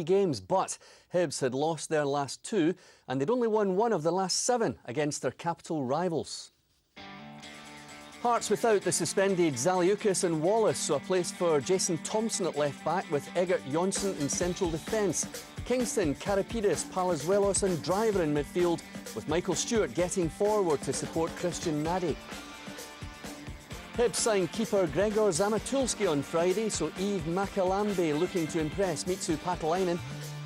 games, but Hibs had lost their last 2 and they'd only won 1 of the last 7 against their capital rivals. Hearts without the suspended Zaliukas and Wallace, so a place for Jason Thompson at left back with Egert Jonsson in central defence. Kingston, Karapidis, Palazuelos and Driver in midfield, with Michael Stewart getting forward to support Christian Nadi. Hibs signed keeper Gregor Zamatulski on Friday, so Yves Makalambe looking to impress Mitsu Patalainen.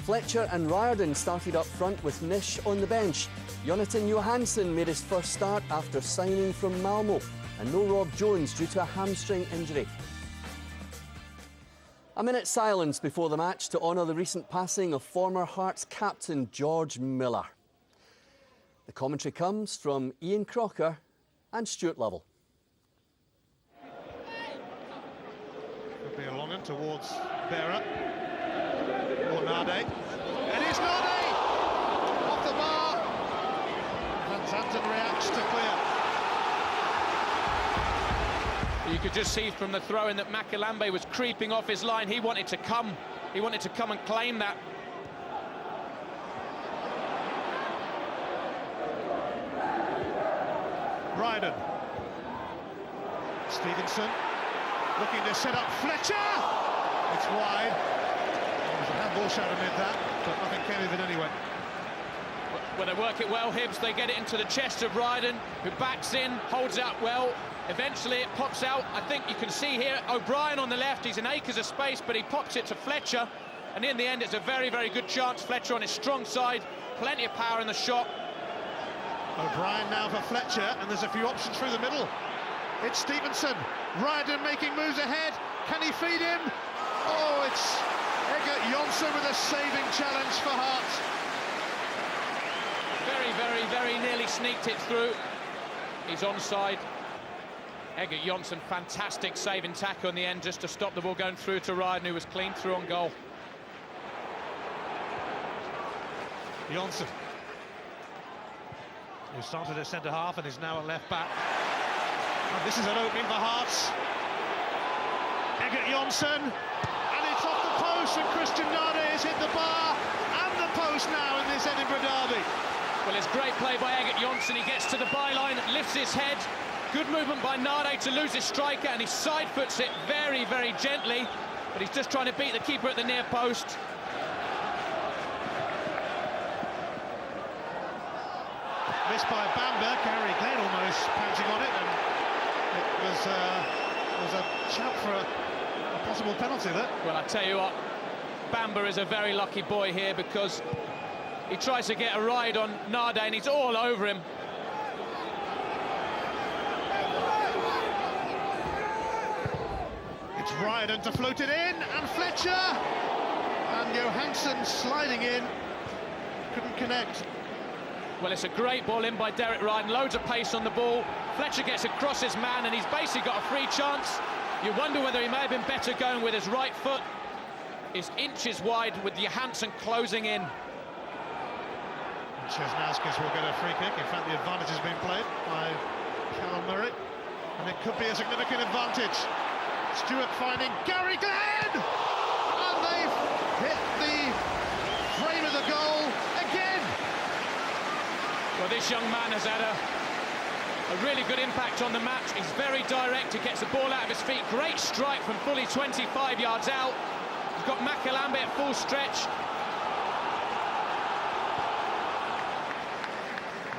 Fletcher and Riordan started up front with Nish on the bench. Jonathan Johansson made his first start after signing from Malmo. And no Rob Jones due to a hamstring injury. A minute's silence before the match to honour the recent passing of former Hearts captain George Miller. The commentary comes from Ian Crocker and Stuart Lovell. Could be a long one towards Berra or Nade. And it's Nade! Off the bar! And Santon reacts to clear. You could just see from the throw-in that Makalambe was creeping off his line. He wanted to come and claim that. Ryden. Stevenson looking to set up Fletcher. It's wide. There was a handball shot amid that, but nothing came of it anyway. When they work it well, Hibs, they get it into the chest of Ryden, who backs in, holds out well. Eventually it pops out. I think you can see here O'Brien on the left. He's in acres of space, but he pops it to Fletcher. And in the end, it's a very, very good chance. Fletcher on his strong side. Plenty of power in the shot. O'Brien now for Fletcher, and there's a few options through the middle. It's Stevenson. Ryden making moves ahead. Can he feed him? Oh, it's Egert Jonsson with a saving challenge for Hearts. Very, very, very nearly sneaked it through. He's onside. Egert Jonsson, fantastic saving tackle in the end just to stop the ball going through to Ryden, who was clean through on goal. Jonsson, who started at centre-half and is now at left-back. And this is an opening for Hearts. Egert Jonsson, and it's off the post, and Christian Nade has hit the bar and the post now in this Edinburgh derby. Well, it's great play by Egert Jonsson. He gets to the byline, lifts his head. Good movement by Nade to lose his striker, and he side foots it very, very gently, but he's just trying to beat the keeper at the near post. Missed by Bamber. Gary Glenn almost pouncing on it, and it was a shout for a possible penalty there. Well, I tell you what, Bamber is a very lucky boy here because he tries to get a ride on Nade and he's all over him. Ryden to float it in, and Fletcher, and Johansson sliding in, couldn't connect. Well, it's a great ball in by Derek Ryden, loads of pace on the ball. Fletcher gets across his man and he's basically got a free chance. You wonder whether he may have been better going with his right foot. Is inches wide with Johansson closing in. Chesnauskas will get a free kick. In fact, the advantage has been played by Callum Murray, and it could be a significant advantage. Stewart finding Gary Glenn, and they've hit the frame of the goal again. Well, this young man has had a really good impact on the match. He's very direct, he gets the ball out of his feet. Great strike from fully 25 yards out. He's got Makalambe at full stretch.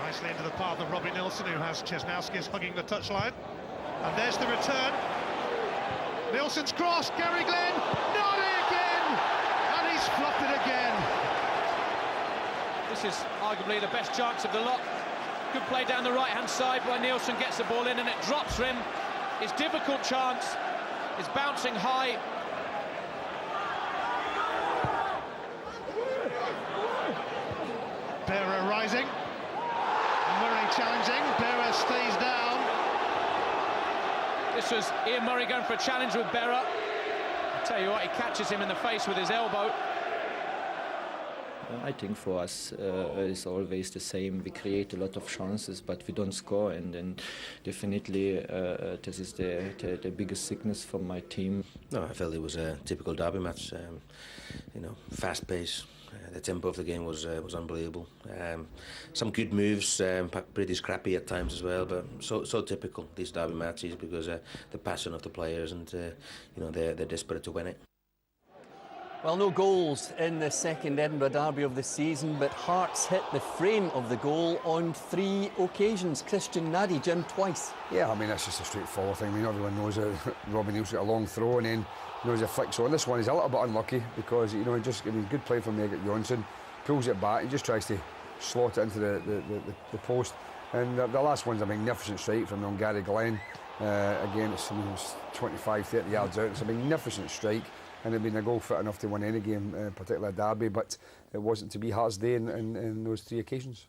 Nicely into the path of Robbie Nilsson, who has Chesnauskas hugging the touchline. And there's the return. Nilsson's cross, Gary Glenn, Nade again, and he's flopped it again. This is arguably the best chance of the lot. Good play down the right-hand side by Nilsson, gets the ball in and it drops for him. His difficult chance is bouncing high. Berra rising, Murray challenging, Berra stays down. This was Ian Murray going for a challenge with Berra. I tell you what, he catches him in the face with his elbow. I think for us it's always the same. We create a lot of chances, but we don't score, and then definitely this is the biggest sickness for my team. No, I felt it was a typical derby match. You know, fast pace. The tempo of the game was unbelievable. Some good moves, pretty scrappy at times as well. But so typical these derby matches because the passion of the players and you know they're desperate to win it. Well, no goals in the second Edinburgh derby of the season, but Hearts hit the frame of the goal on 3 occasions. Christian Nadi, Jim, twice. Yeah, I mean, that's just a straightforward thing. I mean, everyone knows that Robbie Neil's got a long throw and then knows a flick. So on this one, he's a little bit unlucky because, you know, good play from Megert Jonsson, pulls it back, he just tries to slot it into the post. And the last one's a magnificent strike from Gary Glenn. Again, it's 25, 30 yards out. It's a magnificent strike. And it'd been a goal fit enough to win any game, particularly a derby, but it wasn't to be Hearts' day in those 3 occasions.